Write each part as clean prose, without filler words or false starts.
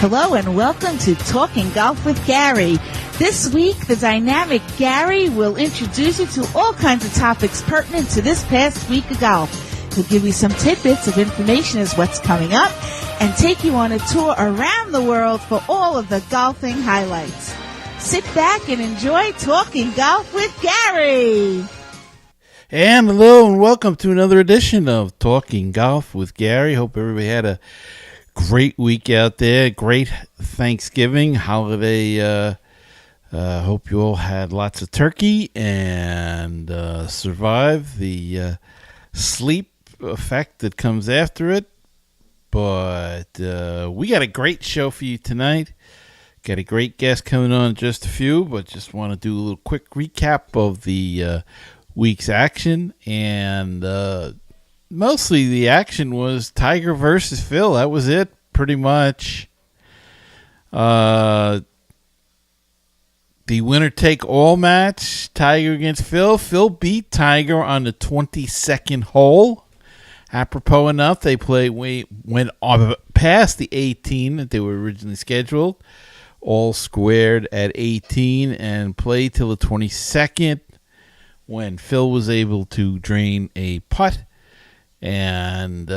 Hello and welcome to Talking Golf with Gary. This week, the dynamic Gary will introduce you to all kinds of topics pertinent to this past week of golf. He'll give you some tidbits of information as what's coming up and take you on a tour around the world for all of the golfing highlights. Sit back and enjoy Talking Golf with Gary. And hello and welcome to another edition of Talking Golf with Gary. Hope everybody had a great week out there. Great Thanksgiving holiday. Hope you all had lots of turkey and survived the sleep effect that comes after it. But we got a great show for you tonight. Got a great guest coming on in just a few, but just want to do a little quick recap of the week's action. And mostly the action was Tiger versus Phil. That was it, pretty much. The winner-take-all match, Tiger against Phil. Phil beat Tiger on the 22nd hole. Apropos enough, they went past the 18 that they were originally scheduled. All squared at 18 and played till the 22nd when Phil was able to drain a putt and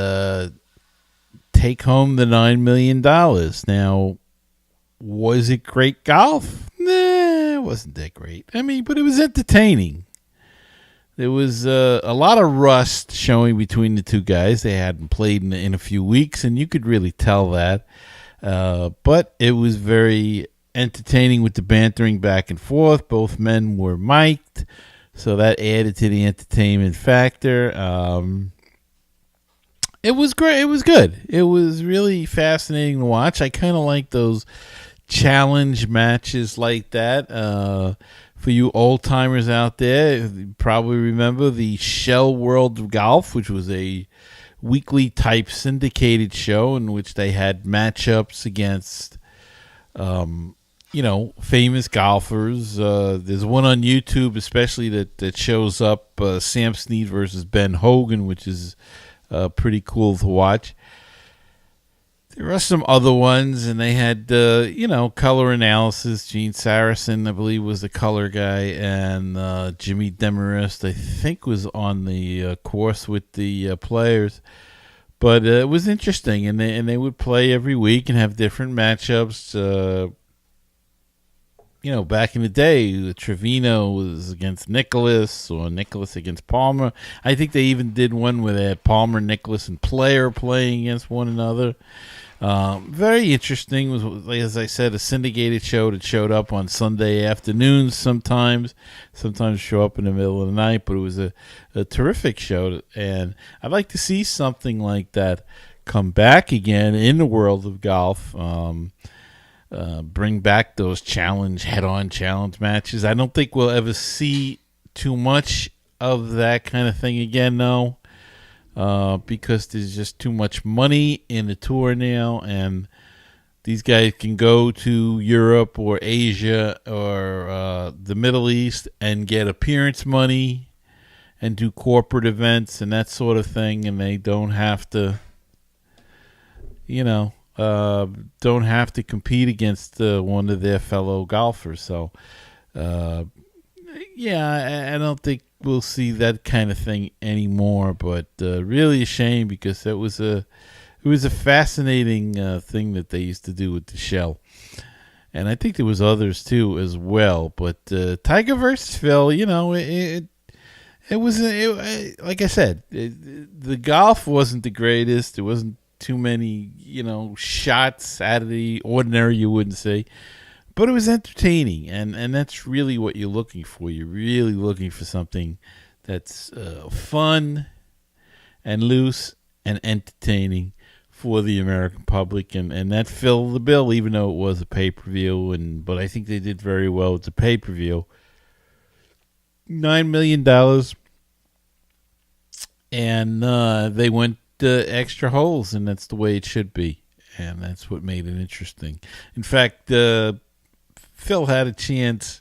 take home the $9 million. Now, was it great golf? Nah, it wasn't that great. I mean, but it was entertaining. There was a lot of rust showing between the two guys. They hadn't played in a few weeks, and you could really tell that. But it was very entertaining with the bantering back and forth. Both men were mic'd, so that added to the entertainment factor. It was great. It was good. It was really fascinating to watch. I kind of like those challenge matches like that. For you old-timers out there, you probably remember the Shell World of Golf, which was a weekly-type syndicated show in which they had matchups against, famous golfers. There's one on YouTube especially that shows up, Sam Snead versus Ben Hogan, which is pretty cool to watch. There are some other ones, and they had, color analysis. Gene Saracen, I believe, was the color guy, and Jimmy Demarest, I think, was on the course with the players. But it was interesting, and they would play every week and have different matchups. Back in the day, Trevino was against Nicklaus, or Nicklaus against Palmer. I think they even did one where they had Palmer, Nicklaus, and Player playing against one another. Very interesting. It was, as I said, a syndicated show that showed up on Sunday afternoons sometimes show up in the middle of the night, but it was a terrific show, and I'd like to see something like that come back again in the world of golf. Bring back those head-on challenge matches. I don't think we'll ever see too much of that kind of thing again, though. Because there's just too much money in the tour now, and these guys can go to Europe or Asia or the Middle East and get appearance money and do corporate events and that sort of thing, and they don't have to, compete against one of their fellow golfers. So, I don't think we'll see that kind of thing anymore, but really a shame because it was a fascinating thing that they used to do with the Shell, and I think there was others too as well. But Tiger versus Phil, it was like I said, the golf wasn't the greatest. There wasn't too many shots out of the ordinary, you wouldn't say. But it was entertaining, and that's really what you're looking for. You're really looking for something that's fun and loose and entertaining for the American public, and that filled the bill, even though it was a pay-per-view. But I think they did very well with the pay-per-view. $9 million, and they went extra holes, and that's the way it should be, and that's what made it interesting. In fact, Phil had a chance,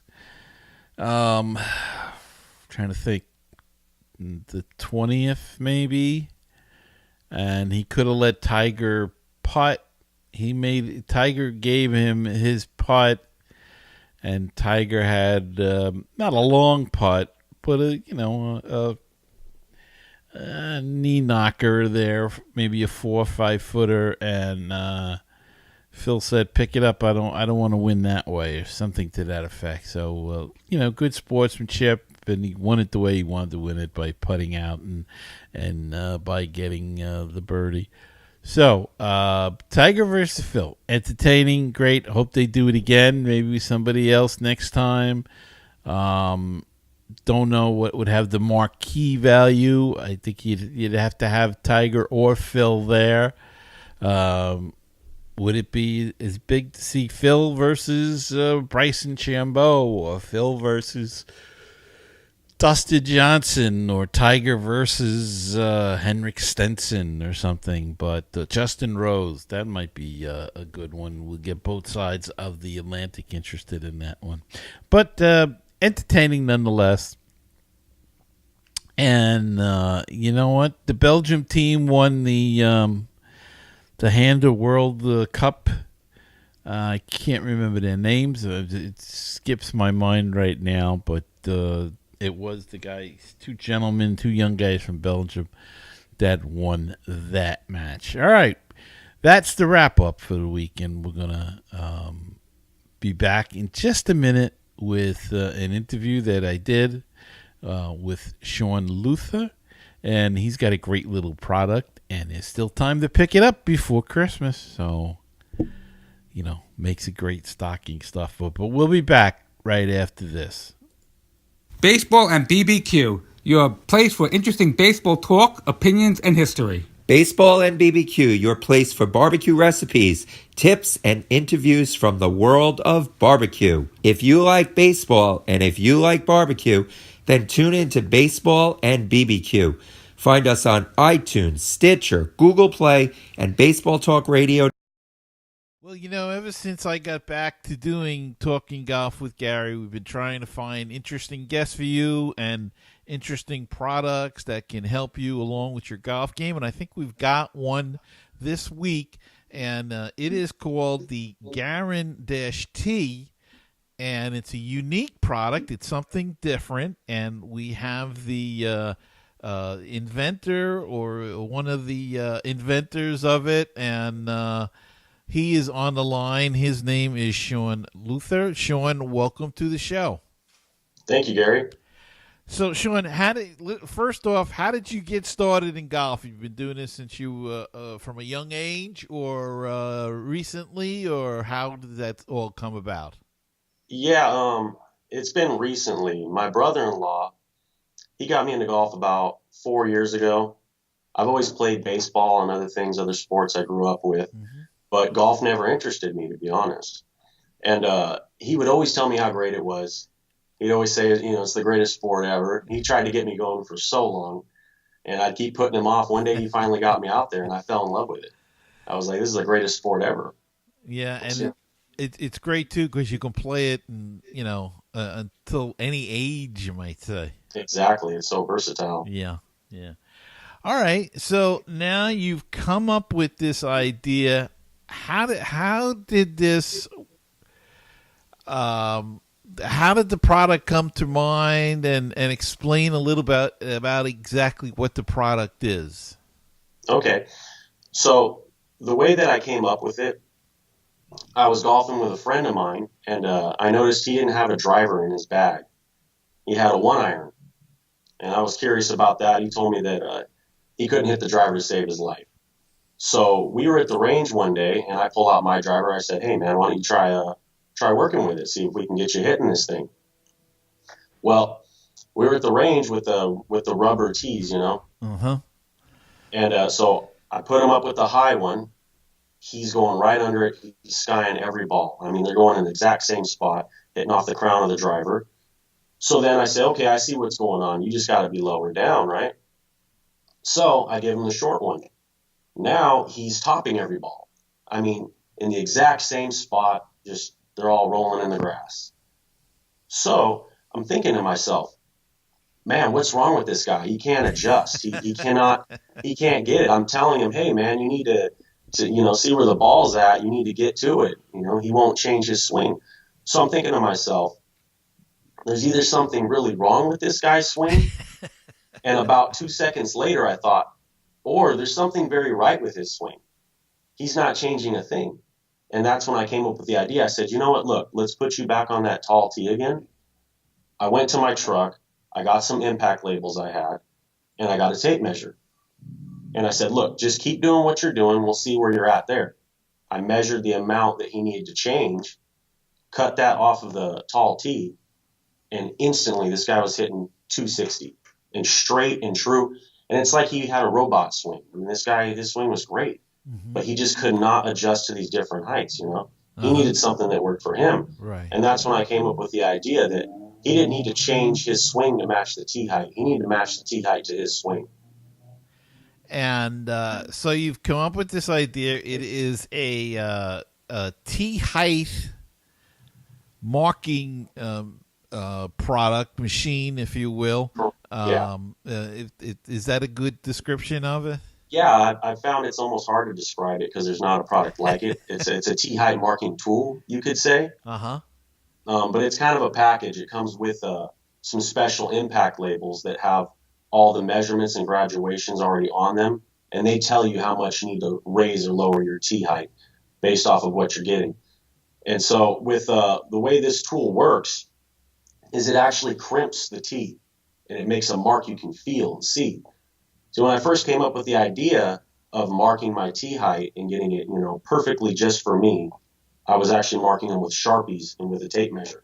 trying to think, the 20th maybe, and he could have let Tiger putt Tiger gave him his putt, and Tiger had not a long putt, but a knee knocker there, maybe a 4 or 5 footer, and Phil said, "Pick it up. I don't want to win that way," or something to that effect. So good sportsmanship, and he won it the way he wanted to win it, by putting out and by getting the birdie. So Tiger versus Phil, entertaining, great. Hope they do it again. Maybe with somebody else next time. Don't know what would have the marquee value. I think you'd have to have Tiger or Phil there. Would it be as big to see Phil versus Bryson DeChambeau, or Phil versus Dustin Johnson, or Tiger versus Henrik Stenson or something? But Justin Rose, that might be a good one. We'll get both sides of the Atlantic interested in that one. But entertaining nonetheless. And you know what? The Belgium team won the Handle World Cup. I can't remember their names. It skips my mind right now, but it was the guys, two young guys from Belgium, that won that match. All right, that's the wrap up for the weekend. We're gonna be back in just a minute with an interview that I did with Shawn Luther, and he's got a great little product, and there's still time to pick it up before Christmas, so makes a great stocking stuffer. But we'll be back right after this. Baseball and BBQ, your place for interesting baseball talk, opinions, and history. Baseball and BBQ, your place for barbecue recipes, tips, and interviews from the world of barbecue. If you like baseball and if you like barbecue, then tune in to Baseball and BBQ. Find us on iTunes, Stitcher, Google Play, and Baseball Talk Radio. Well, ever since I got back to doing Talking Golf with Gary, we've been trying to find interesting guests for you and interesting products that can help you along with your golf game. And I think we've got one this week, and it is called the Guaran-Tee, and it's a unique product. It's something different, and we have the inventor, or one of the inventors of it, and he is on the line. His name is Shawn Luther. Shawn, welcome to the show. Thank you, Gary. So, Shawn, first off, how did you get started in golf? You've been doing this since you from a young age, or recently, or how did that all come about? Yeah, it's been recently. My brother-in-law, he got me into golf about 4 years ago. I've always played baseball and other sports I grew up with. Mm-hmm. But golf never interested me, to be honest. And he would always tell me how great it was. He'd always say, it's the greatest sport ever. He tried to get me going for so long, and I'd keep putting him off. One day he finally got me out there, and I fell in love with it. I was like, this is the greatest sport ever. Yeah, and it's great, too, because you can play it, until any age, you might say. Exactly. It's so versatile. Yeah. All right, so now you've come up with this idea. How did this? How did the product come to mind? And explain a little bit about exactly what the product is. Okay, so the way that I came up with it, I was golfing with a friend of mine, and I noticed he didn't have a driver in his bag. He had a 1-iron, and I was curious about that. He told me that he couldn't hit the driver to save his life. So we were at the range one day, and I pulled out my driver. I said, "Hey, man, why don't you try working with it? See if we can get you hitting this thing." Well, we were at the range with the rubber tees, Uh-huh. And so I put him up with the high one. He's going right under it. He's skying every ball. I mean, they're going in the exact same spot, hitting off the crown of the driver. So then I say, "Okay, I see what's going on. You just got to be lower down, right?" So I give him the short one. Now he's topping every ball. I mean, in the exact same spot, just they're all rolling in the grass. So I'm thinking to myself, man, what's wrong with this guy? He can't adjust. He can't get it. I'm telling him, hey, man, you need to see where the ball's at, you need to get to it. He won't change his swing. So I'm thinking to myself, there's either something really wrong with this guy's swing, and about 2 seconds later I thought, or there's something very right with his swing. He's not changing a thing. And that's when I came up with the idea. I said, you know what, look, let's put you back on that tall tee again. I went to my truck, I got some impact labels I had, and I got a tape measure. And I said, look, just keep doing what you're doing. We'll see where you're at there. I measured the amount that he needed to change, cut that off of the tall tee, and instantly this guy was hitting 260 and straight and true. And it's like he had a robot swing. I mean, this guy, his swing was great, but he just could not adjust to these different heights, He needed something that worked for him. Right. And that's when I came up with the idea that he didn't need to change his swing to match the tee height. He needed to match the tee height to his swing. And so you've come up with this idea. It is a tee height marking product machine, if you will. Is that a good description of it? Yeah, I found it's almost hard to describe it because there's not a product like it. It's a tee height marking tool, you could say. But it's kind of a package. It comes with some special impact labels that have all the measurements and graduations already on them, and they tell you how much you need to raise or lower your tee height based off of what you're getting. And so with the way this tool works is it actually crimps the tee, and it makes a mark you can feel and see. So when I first came up with the idea of marking my tee height and getting it, perfectly just for me, I was actually marking them with Sharpies and with a tape measure.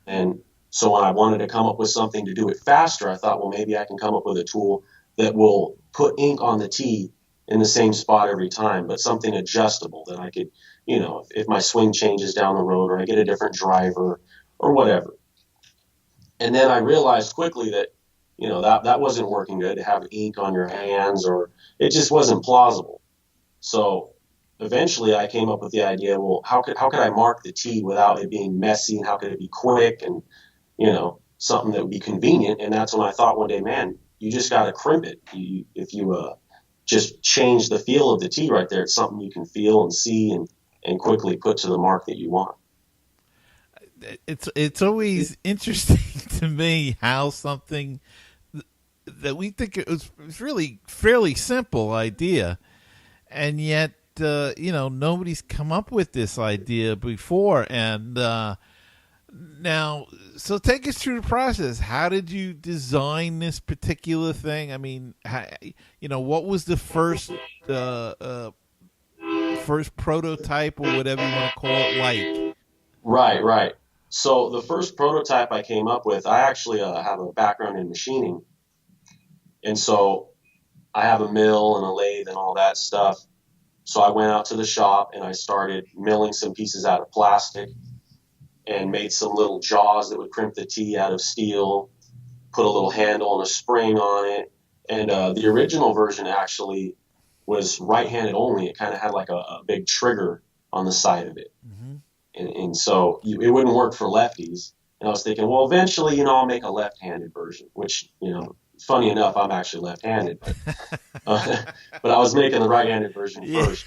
And so when I wanted to come up with something to do it faster, I thought, well, maybe I can come up with a tool that will put ink on the tee in the same spot every time, but something adjustable that I could, if my swing changes down the road or I get a different driver or whatever. And then I realized quickly that, that wasn't working good to have ink on your hands, or it just wasn't plausible. So eventually I came up with the idea, well, how could I mark the tee without it being messy, and how could it be quick and, something that would be convenient? And that's when I thought one day, man, you just got to crimp it. If you just change the feel of the tee right there, it's something you can feel and see and quickly put to the mark that you want. It's always interesting to me how something that we think it was really fairly simple idea, and yet nobody's come up with this idea before. And now, so take us through the process. How did you design this particular thing? I mean, what was the first prototype, or whatever you want to call it, like? Right. So the first prototype I came up with, I actually have a background in machining. And so I have a mill and a lathe and all that stuff. So I went out to the shop and I started milling some pieces out of plastic and made some little jaws that would crimp the tee out of steel, put a little handle and a spring on it. And the original version actually was right-handed only. It kind of had like a big trigger on the side of it. And so it wouldn't work for lefties. And I was thinking, well, eventually, I'll make a left-handed version, which, funny enough, I'm actually left-handed, but I was making the right-handed version first.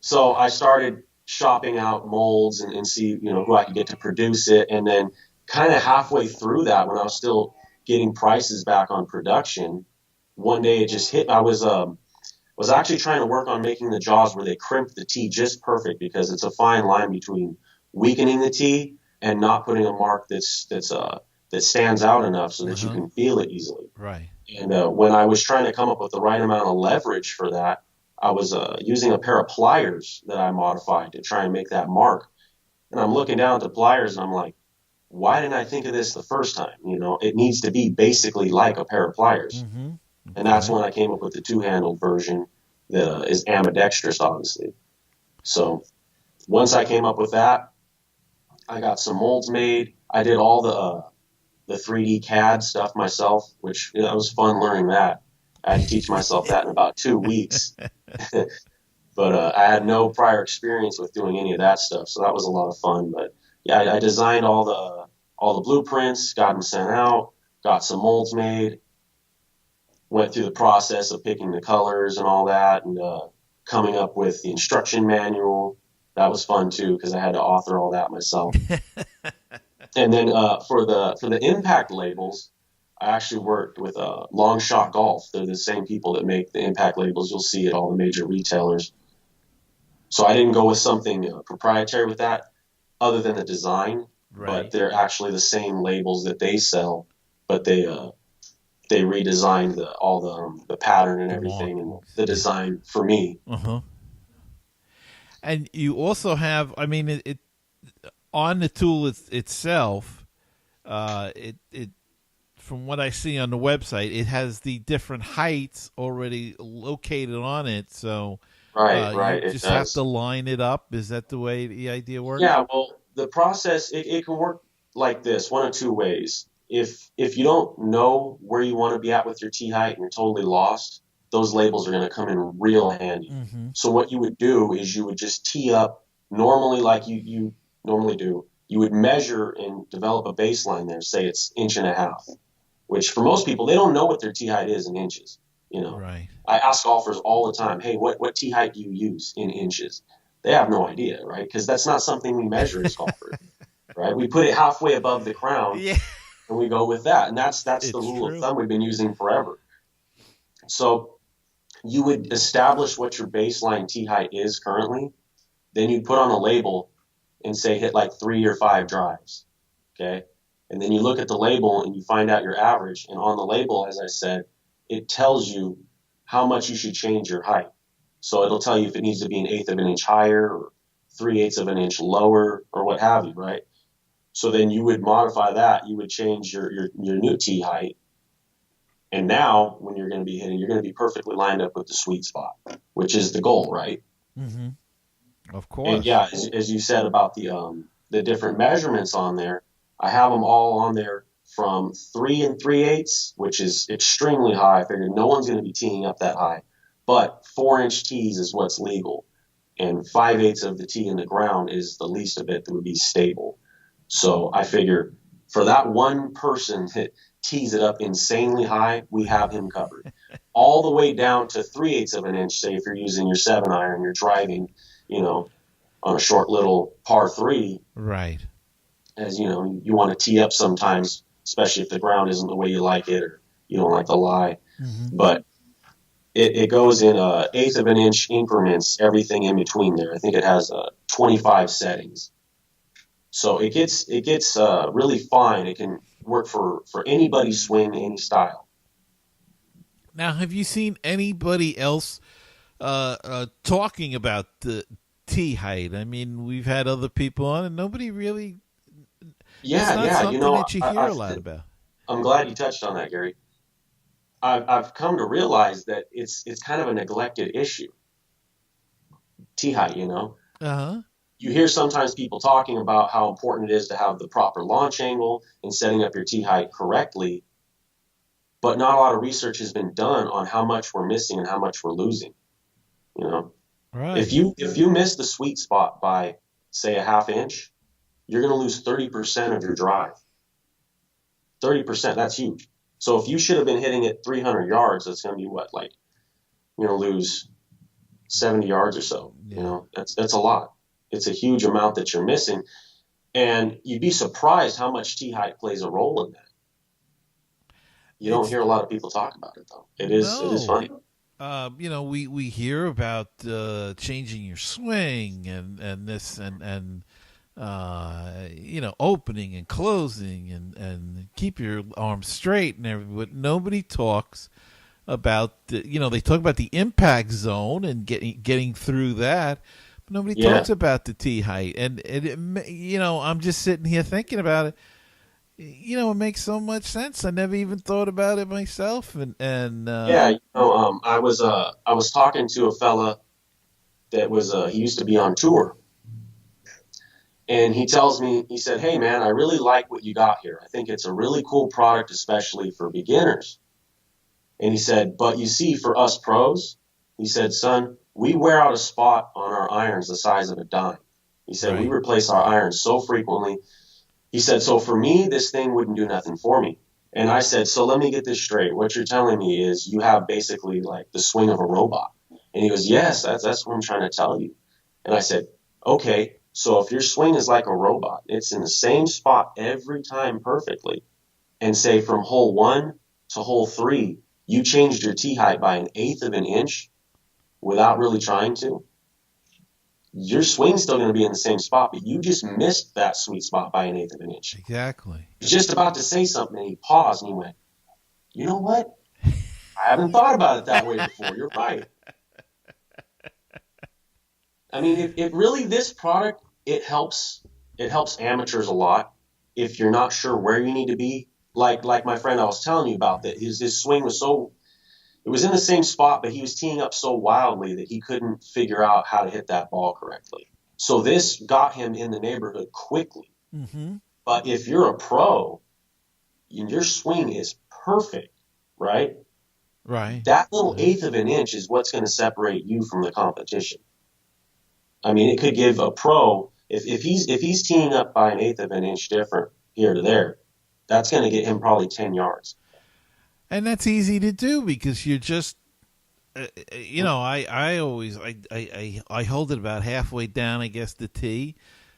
So I started shopping out molds and see, who I could get to produce it. And then kind of halfway through that, when I was still getting prices back on production, one day it just hit. I was actually trying to work on making the jaws where they crimp the tee just perfect, because it's a fine line between weakening the tee and not putting a mark that stands out enough so that you can feel it easily. Right. And when I was trying to come up with the right amount of leverage for that, I was using a pair of pliers that I modified to try and make that mark. And I'm looking down at the pliers and I'm like, why didn't I think of this the first time? It needs to be basically like a pair of pliers. Okay. And that's when I came up with the two-handled version that is ambidextrous, obviously. So once I came up with that, I got some molds made. I did all the 3D CAD stuff myself, which that was fun learning that. I had to teach myself that in about 2 weeks. But I had no prior experience with doing any of that stuff, so that was a lot of fun. But yeah, I designed all the blueprints, got them sent out, got some molds made, went through the process of picking the colors and all that, and coming up with the instruction manual. That was fun too because I had to author all that myself. And then for the impact labels, I actually worked with Long Shot Golf. They're the same people that make the impact labels you'll see at all the major retailers. So I didn't go with something proprietary with that other than the design, but they're actually the same labels that they sell, but they redesigned all the pattern and everything and the design for me. Uh-huh. And you also have, I mean, it on the tool itself, it from what I see on the website, it has the different heights already located on it. So Right. you just have to line it up. Is that the way the idea works? Yeah, well, the process, it can work like this, one of two ways. If you don't know where you want to be at with your tee height and you're totally lost, those labels are going to come in real handy. Mm-hmm. So what you would do is you would just tee up normally like you normally do. You would measure and develop a baseline there, say it's 1.5 inches, which for most people, they don't know what their tee height is in inches. You know, Right. I ask golfers all the time, hey, what tee height do you use in inches? They have no idea, right? Because that's not something we measure as golfers, right? We put it halfway above the crown, Yeah. and we go with that, and that's It's the rule true. of thumb we've been using forever. So you would establish what your baseline tee height is currently, then you'd put on a label and say hit like 3 or 5 drives, okay? And then you look at the label and you find out your average, and on the label, as I said, it tells you how much you should change your height. So it'll tell you if it needs to be 1/8 of an inch higher or 3/8 of an inch lower or what have you, right? So then you would modify that. You would change your new tee height. And now when you're going to be hitting, you're going to be perfectly lined up with the sweet spot, which is the goal, right? Mm-hmm. Of course. And yeah, as you said about the different measurements on there, I have them all on there from 3 3/8, which is extremely high. I figured no one's going to be teeing up that high, but 4-inch tees is what's legal, and 5/8 of the tee in the ground is the least of it that would be stable. So I figure for that one person that tees it up insanely high, we have him covered. All the way down to 3/8 of an inch, say if you're using your 7-iron, you're driving, you know, on a short little par 3. Right. As you know, you want to tee up sometimes, especially if the ground isn't the way you like it or you don't like the lie. Mm-hmm. But it goes in 1/8 of an inch increments, everything in between there. I think it has 25 settings. So it gets really fine. It can work for anybody's swing, any style. Now, have you seen anybody else talking about the tee height? I mean, we've had other people on, and nobody really. Yeah, it's not yeah. something You know, that you hear a lot about. I'm glad you touched on that, Gary. I've come to realize that it's kind of a neglected issue. Tee height, you know. Uh-huh. You hear sometimes people talking about how important it is to have the proper launch angle and setting up your tee height correctly, but not a lot of research has been done on how much we're missing and how much we're losing. You know, Right. if you miss the sweet spot by say 1/2 inch, you're going to lose 30% of your drive. 30%, that's huge. So if you should have been hitting it 300 yards, that's going to be what, like, you're going to lose 70 yards or so. Yeah. You know, that's a lot. It's a huge amount that you're missing. And you'd be surprised how much tee height plays a role in that. You don't hear a lot of people talk about it, though. It is funny. You know, we hear about changing your swing and this and you know, opening and closing and keep your arms straight and everything. But nobody talks about you know, they talk about the impact zone and getting through that. But nobody talks about the tee height. And it, you know, I'm just sitting here thinking about it. You know, it makes so much sense. I never even thought about it myself. And yeah, you know, I was talking to a fella that was he used to be on tour, and he tells me, he said, "Hey man, I really like what you got here. I think it's a really cool product, especially for beginners." And he said, "But you see, for us pros," he said, "son, we wear out a spot on our irons the size of a dime." He said, Right. "We replace our irons so frequently." He said, "So for me, this thing wouldn't do nothing for me." And I said, "So let me get this straight. What you're telling me is you have basically like the swing of a robot." And he goes, yes, that's what I'm trying to tell you. And I said, okay, so if your swing is like a robot, it's in the same spot every time perfectly, and say from hole 1 to hole 3, you changed your tee height by 1/8 of an inch without really trying to, your swing's still going to be in the same spot, but you just missed that sweet spot by 1/8 of an inch. Exactly. He was just about to say something, and he paused, and he went, you know what? I haven't thought about it that way before. You're right. I mean, it really, this product, it helps amateurs a lot if you're not sure where you need to be. Like my friend I was telling you about, that his swing was so, it was in the same spot, but he was teeing up so wildly that he couldn't figure out how to hit that ball correctly. So this got him in the neighborhood quickly. Mm-hmm. But if you're a pro and your swing is perfect, right? Right. That little 1/8 of an inch is what's going to separate you from the competition. I mean, it could give a pro, if he's teeing up by 1/8 of an inch different here to there, that's going to get him probably 10 yards. And that's easy to do because you're just, I always I hold it about halfway down, I guess, the tee,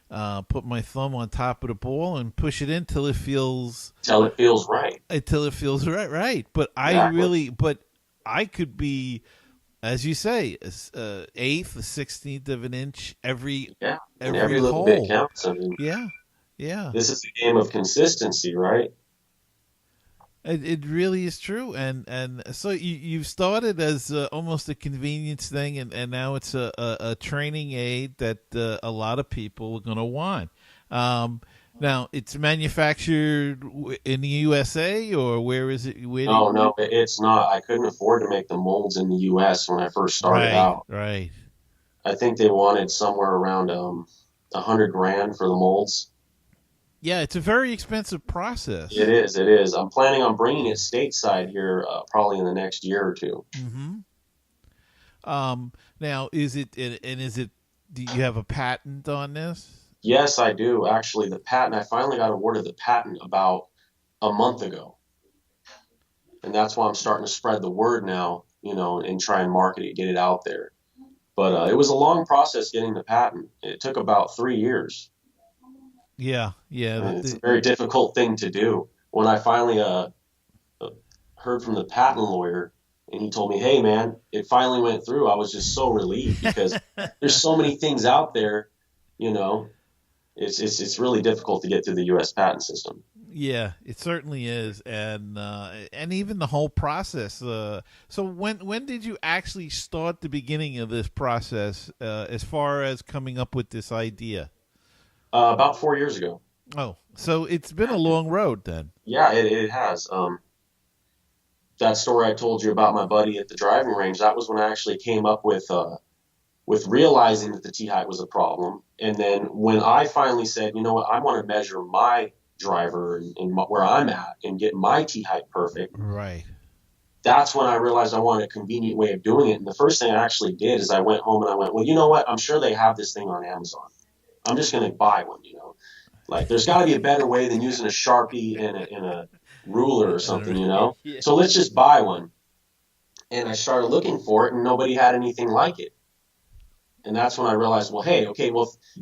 put my thumb on top of the ball and push it in till it feels right. Until it feels right. But Exactly. but I could be, as you say, 1/8, 1/16 of an inch every Every little hole. bit counts. I mean, Yeah. this is a game of consistency, right? It really is true, and so you've started as almost a convenience thing, and now it's a training aid that a lot of people are going to want. Now it's manufactured in the USA, or where is it? No, it's not. I couldn't afford to make the molds in the U.S. when I first started out. Right. I think they wanted somewhere around $100,000 for the molds. Yeah, it's a very expensive process. It is. I'm planning on bringing it stateside here probably in the next year or two. Mm-hmm. Now, is it? Do you have a patent on this? Yes, I do. Actually, the patent, I finally got awarded the patent about a month ago. And that's why I'm starting to spread the word now, and try and market it, get it out there. But it was a long process getting the patent. It took about 3 years. Yeah. It's a very difficult thing to do. When I finally heard from the patent lawyer, and he told me, hey, man, it finally went through, I was just so relieved because there's so many things out there, It's really difficult to get through the U.S. patent system. Yeah, it certainly is, and even the whole process. So when did you actually start the beginning of this process, as far as coming up with this idea? About 4 years ago. Oh, so it's been a long road then. Yeah, it has. That story I told you about my buddy at the driving range, that was when I actually came up with realizing that the tee height was a problem. And then when I finally said, you know what, I want to measure my driver and where I'm at and get my tee height perfect. Right. That's when I realized I wanted a convenient way of doing it. And the first thing I actually did is I went home and I went, well, you know what? I'm sure they have this thing on Amazon. I'm just going to buy one, Like, there's got to be a better way than using a Sharpie and a ruler or something, Yeah. So let's just buy one. And I started looking for it, and nobody had anything like it. And that's when I realized, well, hey, okay,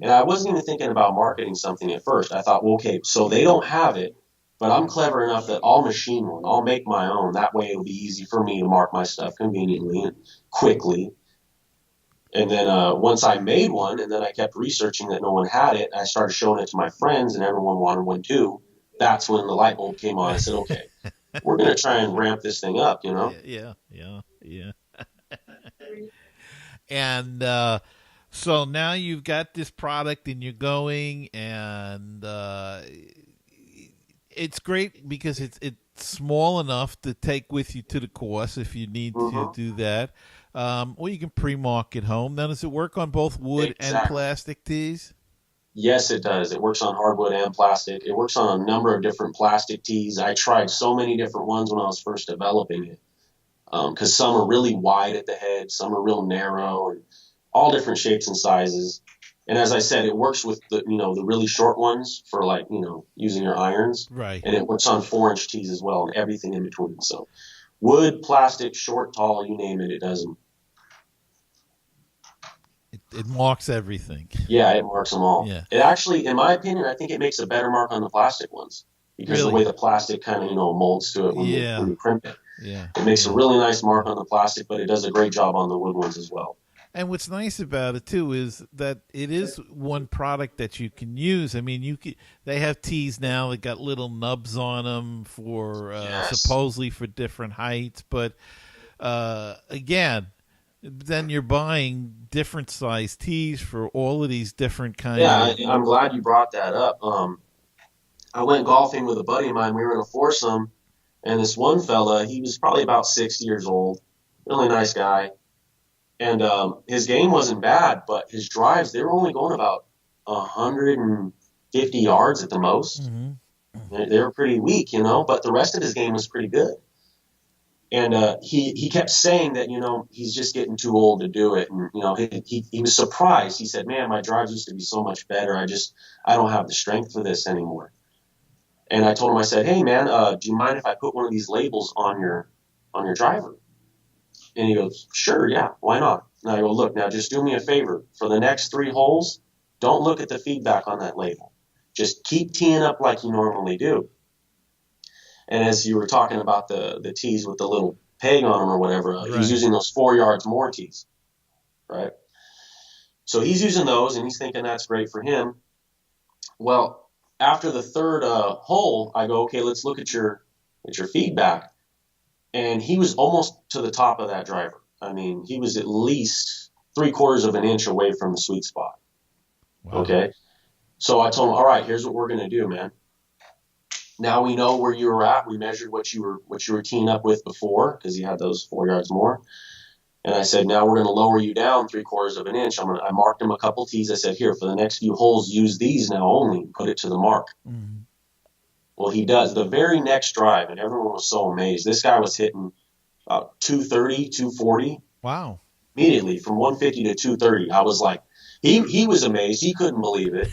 and I wasn't even thinking about marketing something at first. I thought, well, okay, so they don't have it, but I'm clever enough that I'll machine one. I'll make my own. That way it'll be easy for me to mark my stuff conveniently and quickly. And then once I made one, and then I kept researching that no one had it, I started showing it to my friends, and everyone wanted one too. That's when the light bulb came on. I said, okay, we're going to try and ramp this thing up, Yeah. And so now you've got this product and you're going, and it's great because it's small enough to take with you to the course if you need to do that. Or you can pre-mark at home. Now, does it work on both wood and plastic tees? Yes, it does. It works on hardwood and plastic. It works on a number of different plastic tees. I tried so many different ones when I was first developing it, because some are really wide at the head, some are real narrow, and all different shapes and sizes. And as I said, it works with the really short ones for using your irons. Right. And it works on 4-inch tees as well and everything in between. So wood, plastic, short, tall, you name it, it does them. it marks everything. Yeah, it marks them all. Yeah. It actually, in my opinion, I think it makes a better mark on the plastic ones because Really? the way the plastic kind of, molds to it when you crimp it. Yeah. It makes a really nice mark on the plastic, but it does a great job on the wood ones as well. And what's nice about it too is that it is one product that you can use. I mean, they have tees now that got little nubs on them for supposedly for different heights, but again, then you're buying different size tees for all of these different kinds. Yeah, I'm glad you brought that up. I went golfing with a buddy of mine. We were in a foursome, and this one fella, he was probably about 60 years old, really nice guy. And his game wasn't bad, but his drives, they were only going about 150 yards at the most. Mm-hmm. They were pretty weak, but the rest of his game was pretty good. And he kept saying that, he's just getting too old to do it. And, he was surprised. He said, man, my drives used to be so much better. I don't have the strength for this anymore. And I told him, I said, hey, man, do you mind if I put one of these labels on your driver? And he goes, sure, yeah, why not? And I go, look, now just do me a favor. For the next 3 holes, don't look at the feedback on that label. Just keep teeing up like you normally do. And as you were talking about the tees with the little peg on them or whatever, right. He's using those 4 yards more tees, right? So he's using those, and he's thinking that's great for him. Well, after the 3rd hole, I go, okay, let's look at your feedback. And he was almost to the top of that driver. I mean, he was at least 3/4 of an inch away from the sweet spot. Wow. Okay. So I told him, all right, here's what we're going to do, man. Now we know where you were at. We measured what you were teeing up with before because you had those 4 yards more. And I said, now we're going to lower you down 3/4 of an inch. I marked him a couple tees. I said, here, for the next few holes, use these now only. Put it to the mark. Mm-hmm. Well, he does. The very next drive, and everyone was so amazed. This guy was hitting about 230, 240. Wow. Immediately from 150 to 230. I was like, he was amazed. He couldn't believe it.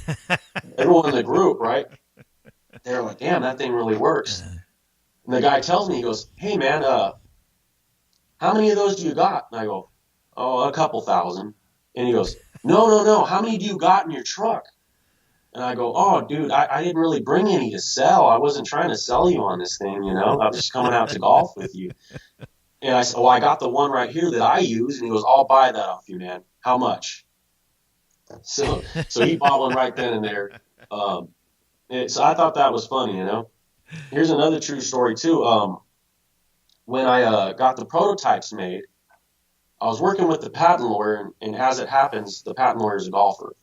Everyone in the group, right? They were like, damn, that thing really works. And the guy tells me, he goes, hey, man, how many of those do you got? And I go, a couple thousand. And he goes, no. How many do you got in your truck? And I go, oh, dude, I didn't really bring any to sell. I wasn't trying to sell you on this thing, I was just coming out to golf with you. And I said, I got the one right here that I use. And he goes, I'll buy that off you, man. How much? So he bought one right then and there. So I thought that was funny, Here's another true story, too. When I got the prototypes made, I was working with the patent lawyer, and as it happens, the patent lawyer is a golfer.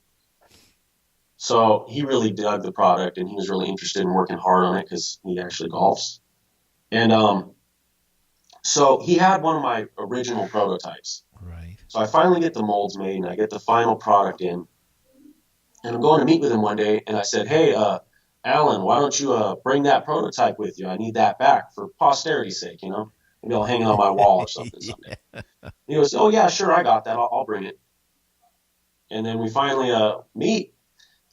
So he really dug the product, and he was really interested in working hard on it because he actually golfs. And so he had one of my original prototypes. Right. So I finally get the molds made, and I get the final product in. And I'm going to meet with him one day, and I said, hey, Alan, why don't you bring that prototype with you? I need that back for posterity's sake, Maybe I'll hang it on my wall or something someday. He goes, oh, yeah, sure, I got that. I'll bring it. And then we finally meet.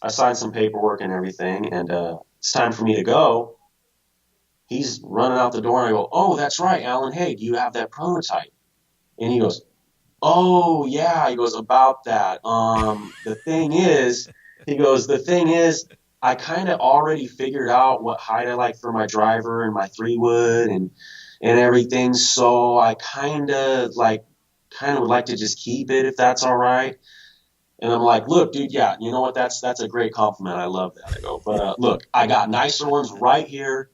I signed some paperwork and everything, and it's time for me to go. He's running out the door, and I go, oh, that's right, Alan. Hey, do you have that prototype? And he goes, oh, yeah. He goes, about that. The thing is, I kind of already figured out what height I like for my driver and my 3-wood and everything, so I kind of would like to just keep it if that's all right. And I'm like, look, dude, yeah, you know what? That's a great compliment. I love that. I go, but look, I got nicer ones right here.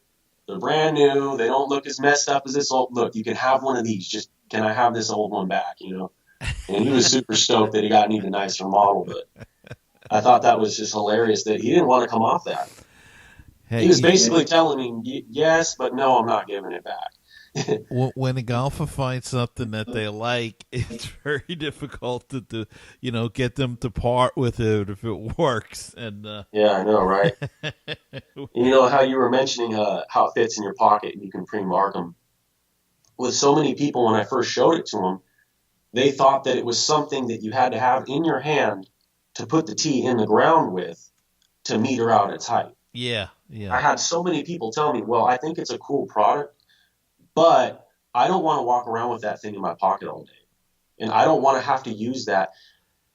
They're brand new. They don't look as messed up as this old. Look, you can have one of these. Just can I have this old one back? And he was super stoked that he got an even nicer model. But I thought that was just hilarious that he didn't want to come off that. Hey, he was basically telling me, yes, but no, I'm not giving it back. When a golfer finds something that they like, it's very difficult to get them to part with it if it works. And yeah, I know, right? How you were mentioning how it fits in your pocket and you can pre-mark them. With so many people, when I first showed it to them, they thought that it was something that you had to have in your hand to put the tee in the ground with to meter out its height. Yeah. I had so many people tell me, well, I think it's a cool product, but I don't want to walk around with that thing in my pocket all day. And I don't want to have to use that.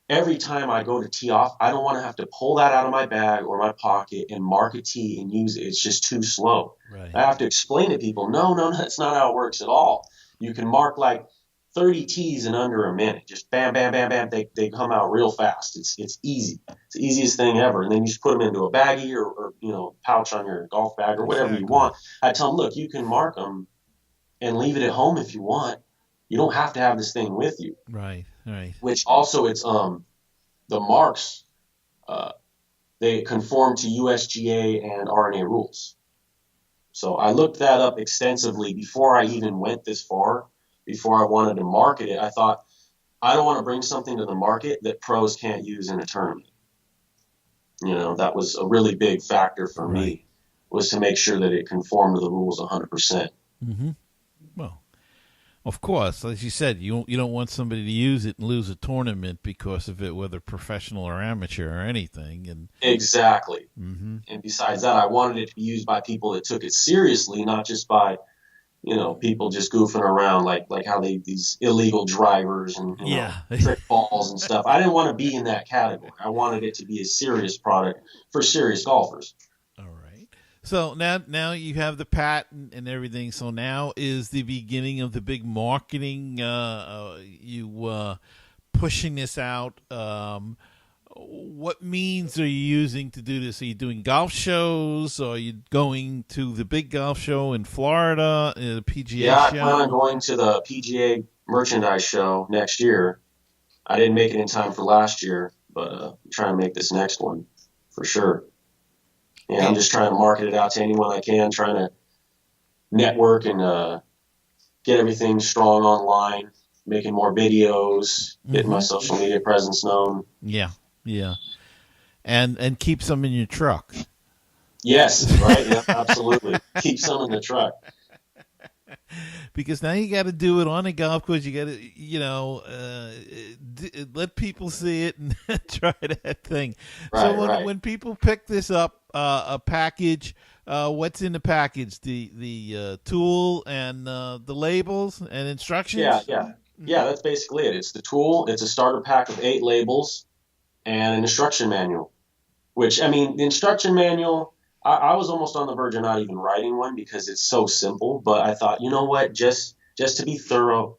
every time I go to tee off, I don't want to have to pull that out of my bag or my pocket and mark a tee and use it. It's just too slow. Right. I have to explain to people, no, that's not how it works at all. You can mark like 30 tees in under a minute. Just bam, bam, bam, bam. They come out real fast. It's easy. It's the easiest thing ever. And then you just put them into a baggie or pouch on your golf bag or whatever you want. I tell them, look, you can mark them and leave it at home if you want. You don't have to have this thing with you. Right. Which also it's the marks they conform to USGA and RNA rules. So I looked that up extensively before I even went this far. Before I wanted to market it, I thought I don't want to bring something to the market that pros can't use in a tournament. That was a really big factor for me, was to make sure that it conformed to the rules 100%. Mm-hmm. Well, of course, as you said, you don't want somebody to use it and lose a tournament because of it, whether professional or amateur or anything. And exactly. Mm-hmm. And besides that, I wanted it to be used by people that took it seriously, not just by people just goofing around like how these illegal drivers and trick balls and stuff. I didn't want to be in that category. I wanted it to be a serious product for serious golfers. All right. So now you have the patent and everything. So now is the beginning of the big marketing. You pushing this out. What means are you using to do this? Are you doing golf shows? Or are you going to the big golf show in Florida, the PGA show? Yeah, I plan on going to the PGA merchandise show next year. I didn't make it in time for last year, but I'm trying to make this next one for sure. Yeah, I'm just trying to market it out to anyone I can, trying to network and get everything strong online, making more videos, getting my social media presence known. Yeah, and keep some in your truck. Yes, right. Yeah, absolutely. Keep some in the truck. Because now you got to do it on a golf course. You got to, let people see it and try that thing. Right, so when people pick this up, a package, what's in the package? The tool and the labels and instructions. Yeah. That's basically it. It's the tool. It's a starter pack of 8 labels and an instruction manual. Which, I mean, the instruction manual, I was almost on the verge of not even writing one because it's so simple. But I thought, you know what, just to be thorough,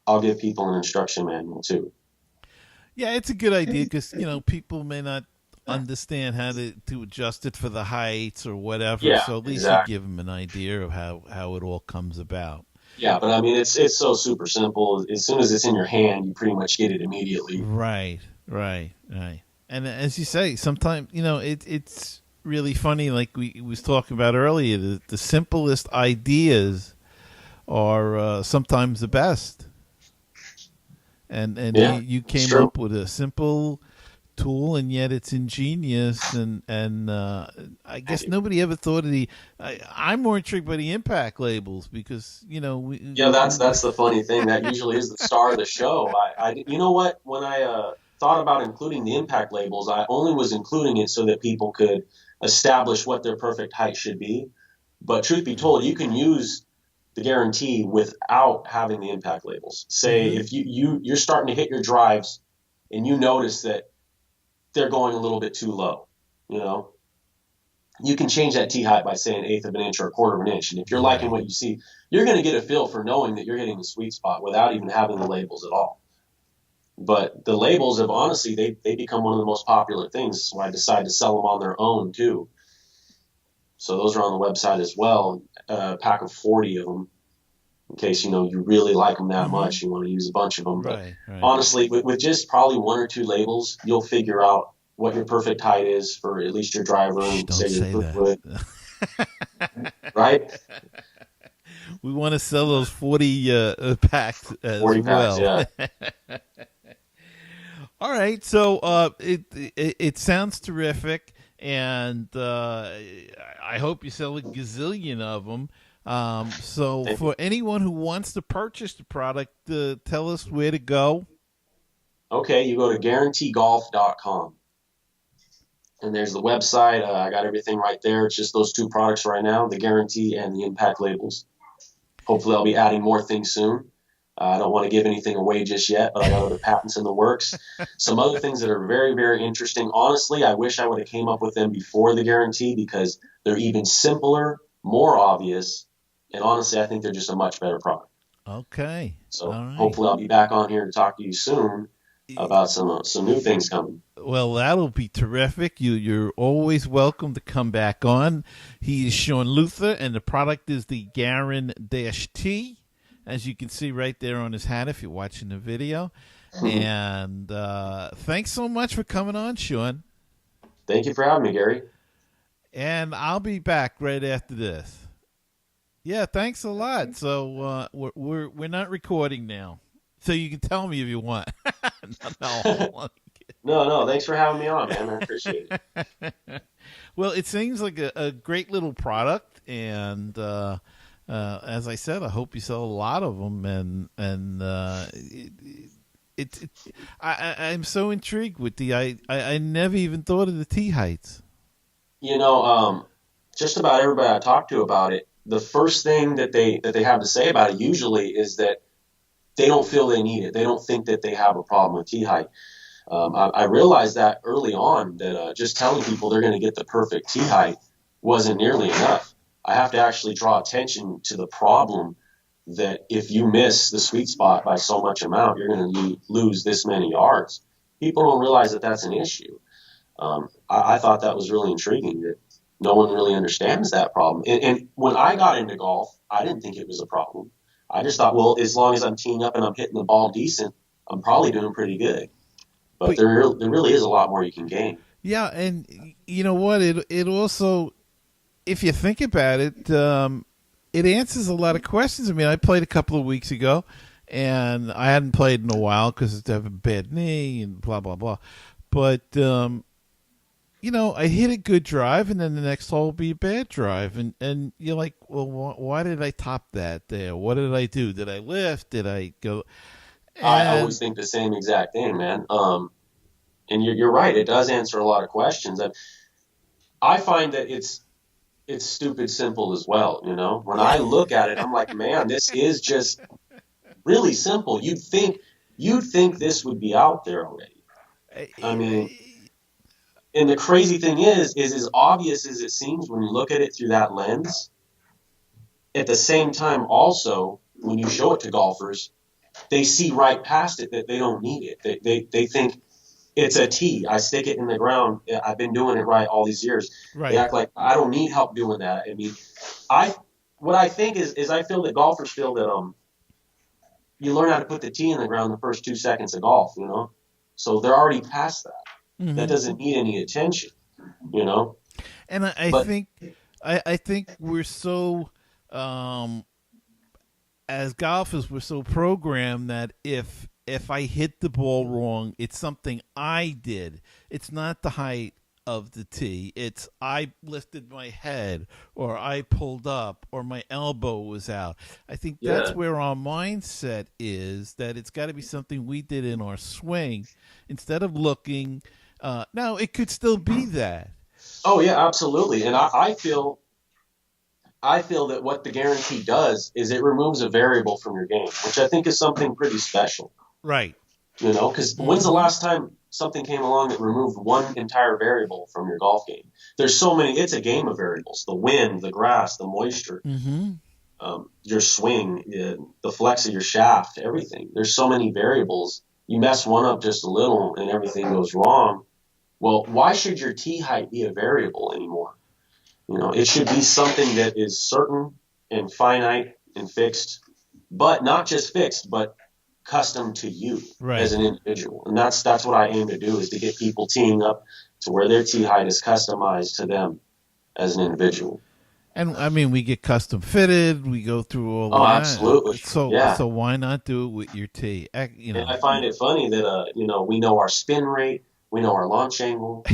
I'll give people an instruction manual too. Yeah, it's a good idea because, people may not understand how to adjust it for the heights or whatever. Yeah, so at least exactly. you give them an idea of how it all comes about. Yeah, but I mean, it's so super simple. As soon as it's in your hand, you pretty much get it immediately. Right. And as you say, sometimes, it's really funny, like we was talking about earlier, the simplest ideas are sometimes the best. And you came up with a simple tool, and yet it's ingenious, and I guess nobody ever thought of I'm more intrigued by the impact labels because that's the funny thing. That usually is the star of the show. You know what, when I thought about including the impact labels, I only was including it so that people could establish what their perfect height should be. But truth be told, you can use the Guaran-Tee without having the impact labels. Say if you're starting to hit your drives and you notice that they're going a little bit too low, you can change that tee height by saying 1/8 of an inch or 1/4 of an inch. And if you're liking what you see, you're going to get a feel for knowing that you're hitting the sweet spot without even having the labels at all. But the labels have honestly, they become one of the most popular things. So I decided to sell them on their own too. So those are on the website as well. A pack of 40 of them, in case you really like them that much, you want to use a bunch of them. But honestly, with just probably 1 or 2 labels, you'll figure out what your perfect height is for at least your driver and say your foot. Right? We want to sell those 40 packs as 40 well. Packs, yeah. All right, so it sounds terrific, and I hope you sell a gazillion of them. So for anyone who wants to purchase the product, tell us where to go. Okay, you go to guaranteegolf.com. And there's the website. I got everything right there. It's just those 2 products right now, the Guaran-Tee and the impact labels. Hopefully I'll be adding more things soon. I don't want to give anything away just yet, but I got other patents in the works. Some other things that are very, very interesting. Honestly, I wish I would have came up with them before the Guaran-Tee because they're even simpler, more obvious, and honestly, I think they're just a much better product. Okay. So All right. hopefully I'll be back on here to talk to you soon about some new things coming. Well, that'll be terrific. You're always welcome to come back on. He is Shawn Luther, and the product is the Guaran-Tee, as you can see right there on his hat if you're watching the video. And thanks so much for coming on, Shawn. Thank you for having me, Gary. And I'll be back right after this. Yeah, thanks a lot. So we're not recording now, so you can tell me if you want. No. No. Thanks for having me on, man. I appreciate it. Well, it seems like a great little product, and as I said, I hope you sell a lot of them. And I'm so intrigued with the. I never even thought of the T heights. Just about everybody I talk to about it, the first thing that they have to say about it usually is that they don't feel they need it. They don't think that they have a problem with T height. I realized that early on that just telling people they're going to get the perfect T height wasn't nearly enough. I have to actually draw attention to the problem that if you miss the sweet spot by so much amount, you're going to lose this many yards. People don't realize that that's an issue. I thought that was really intriguing that no one really understands that problem. And when I got into golf, I didn't think it was a problem. I just thought, well, as long as I'm teeing up and I'm hitting the ball decent, I'm probably doing pretty good. But there really is a lot more you can gain. Yeah, and you know what? It also, if you think about it, it answers a lot of questions. I mean, I played a couple of weeks ago, and I hadn't played in a while because I have a bad knee and blah, blah, blah. But, I hit a good drive, and then the next hole will be a bad drive. And you're like, well, why did I top that there? What did I do? Did I lift? Did I go? I always think the same exact thing, man. And you're right. It does answer a lot of questions. I find that it's stupid simple as well. When I look at it, I'm like, man, this is just really simple. You'd think this would be out there already. I mean, and the crazy thing is as obvious as it seems when you look at it through that lens, at the same time also, when you show it to golfers, they see right past it that they don't need it. They think it's a tee. I stick it in the ground. I've been doing it right all these years. Right. They act like I don't need help doing that. I mean, what I think is I feel that golfers feel that you learn how to put the tee in the ground the first 2 seconds of golf, so they're already past that. Mm-hmm. That doesn't need any attention, And I think we're so. As golfers, we're so programmed that if I hit the ball wrong, it's something I did. It's not the height of the tee. It's I lifted my head, or I pulled up, or my elbow was out. I think that's where our mindset is, that it's got to be something we did in our swing instead of looking. Now, it could still be that. Oh, yeah, absolutely. And I feel that what the Guaran-Tee does is it removes a variable from your game, which I think is something pretty special. Right. Because when's the last time something came along that removed one entire variable from your golf game? There's so many. It's a game of variables: the wind, the grass, the moisture, your swing, the flex of your shaft, everything. There's so many variables. You mess one up just a little and everything goes wrong. Well, why should your tee height be a variable anymore? It should be something that is certain and finite and fixed, but not just fixed, but custom to you as an individual. And that's what I aim to do, is to get people teeing up to where their tee height is customized to them as an individual. And I mean, we get custom fitted. We go through all that. Oh, absolutely. So why not do it with your tee? And I find it funny that we know our spin rate, we know our launch angle.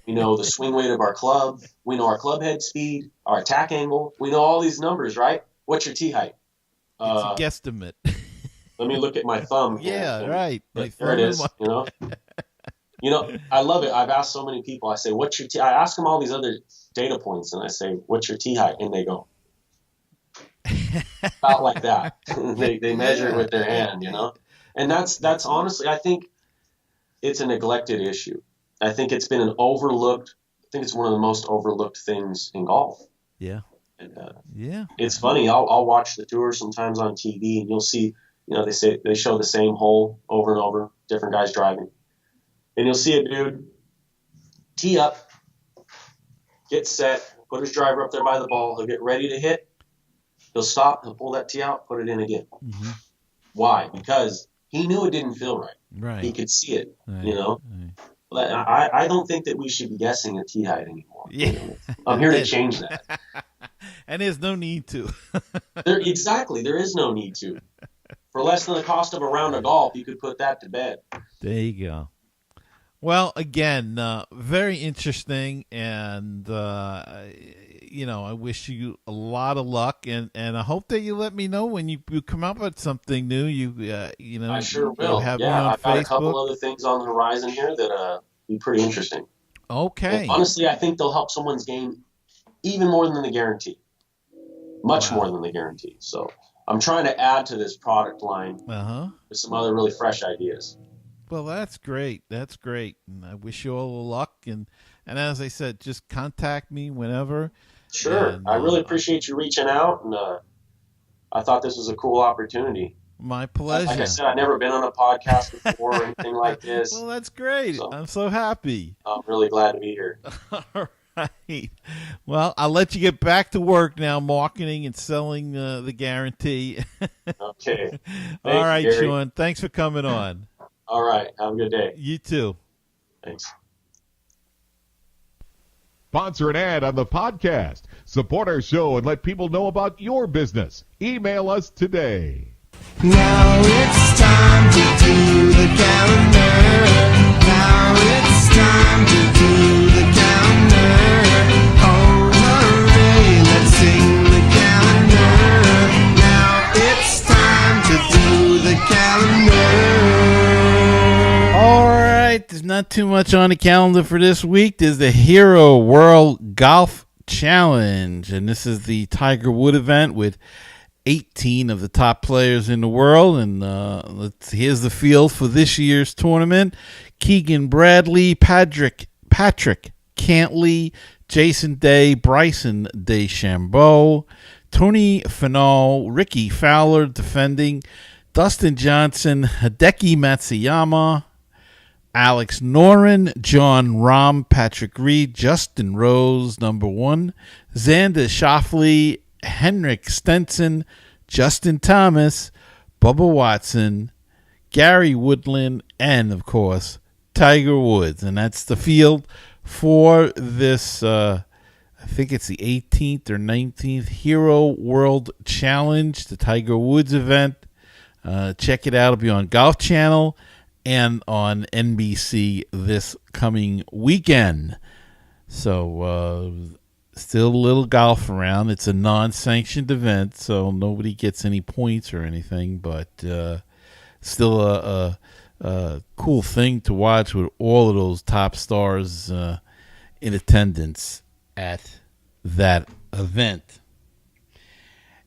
We know the swing weight of our club. We know our club head speed, our attack angle. We know all these numbers, right? What's your tee height? It's a guesstimate. Let me look at my thumb. Yeah, right. There it is. I love it. I've asked so many people. I say, "What's your tee?" I ask them all these other data points, and I say, "What's your tee height?" And they go, About like that. They measure it with their hand, and that's honestly, I think it's a neglected issue. I think it's been I think it's one of the most overlooked things in golf. Yeah. And, Yeah. it's funny. I'll watch the tour sometimes on TV, and you'll see, they show the same hole over and over, different guys driving, and you'll see a dude tee up, get set, put his driver up there by the ball. He'll get ready to hit. He'll stop. He'll pull that tee out, put it in again. Mm-hmm. Why? Because he knew it didn't feel right. Right. He could see it. Right. But I don't think that we should be guessing at tee height anymore. Yeah. I'm here to change that. And there's no need to. Exactly. There is no need to. For less than the cost of a round of golf, you could put that to bed. There you go. Well, again, very interesting, and I wish you a lot of luck, and I hope that you let me know when you come up with something new. I sure will. Have yeah, me on I've got Facebook. a couple other things on the horizon here that be pretty interesting. Okay. And honestly, I think they'll help someone's game even more than the Guaran-Tee. Much more than the Guaran-Tee. So I'm trying to add to this product line with some other really fresh ideas. Well, that's great. That's great. And I wish you all the luck. And as I said, just contact me whenever. Sure. And, I really appreciate you reaching out. And I thought this was a cool opportunity. My pleasure. Like I said, I've never been on a podcast before or anything like this. Well, that's great. So, I'm so happy. I'm really glad to be here. All right. Well, I'll let you get back to work now, marketing and selling the Guaran-Tee. Okay. All right, Gary. Shawn. Thanks for coming on. All right. Have a good day. You too. Thanks. Sponsor an ad on the podcast. Support our show and let people know about your business. Email us today. Now it's time to do the calendar. Now it's time to do the calendar. Oh, hooray, let's sing the calendar. Now it's time to do the calendar. All right, there's not too much on the calendar for this week. There's the Hero World Golf Challenge, and this is the Tiger Woods event with 18 of the top players in the world. And here's the field for this year's tournament: Keegan Bradley, Patrick Cantley, Jason Day, Bryson DeChambeau, Tony Finau, Ricky Fowler defending, Dustin Johnson, Hideki Matsuyama, Alex Noren, John Rahm, Patrick Reed, Justin Rose, number one, Xander Schauffele, Henrik Stenson, Justin Thomas, Bubba Watson, Gary Woodland, and, of course, Tiger Woods. And that's the field for this, I think it's the 18th or 19th Hero World Challenge, the Tiger Woods event. Check it out. It'll be on Golf Channel and on NBC this coming weekend. So, still a little golf around. It's a non-sanctioned event, so nobody gets any points or anything, but still a cool thing to watch with all of those top stars in attendance at that event.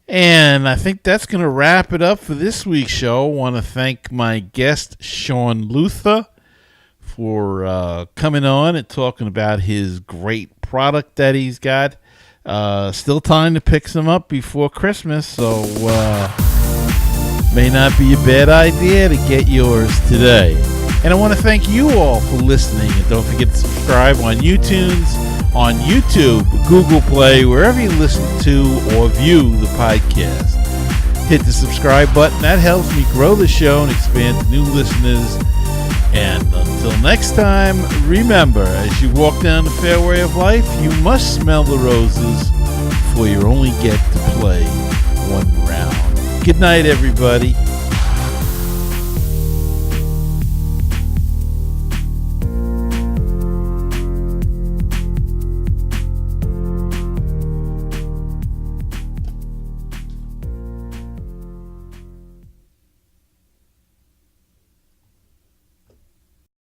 And I think that's going to wrap it up for this week's show. I want to thank my guest, Shawn Luther, for coming on and talking about his great product that he's got. Still time to pick some up before Christmas, so may not be a bad idea to get yours today. And I want to thank you all for listening. And don't forget to subscribe on YouTube, Google Play, wherever you listen to or view the podcast. Hit the subscribe button. That helps me grow the show and expand to new listeners. And until next time, remember, as you walk down the fairway of life, you must smell the roses, for you only get to play one round. Good night, everybody.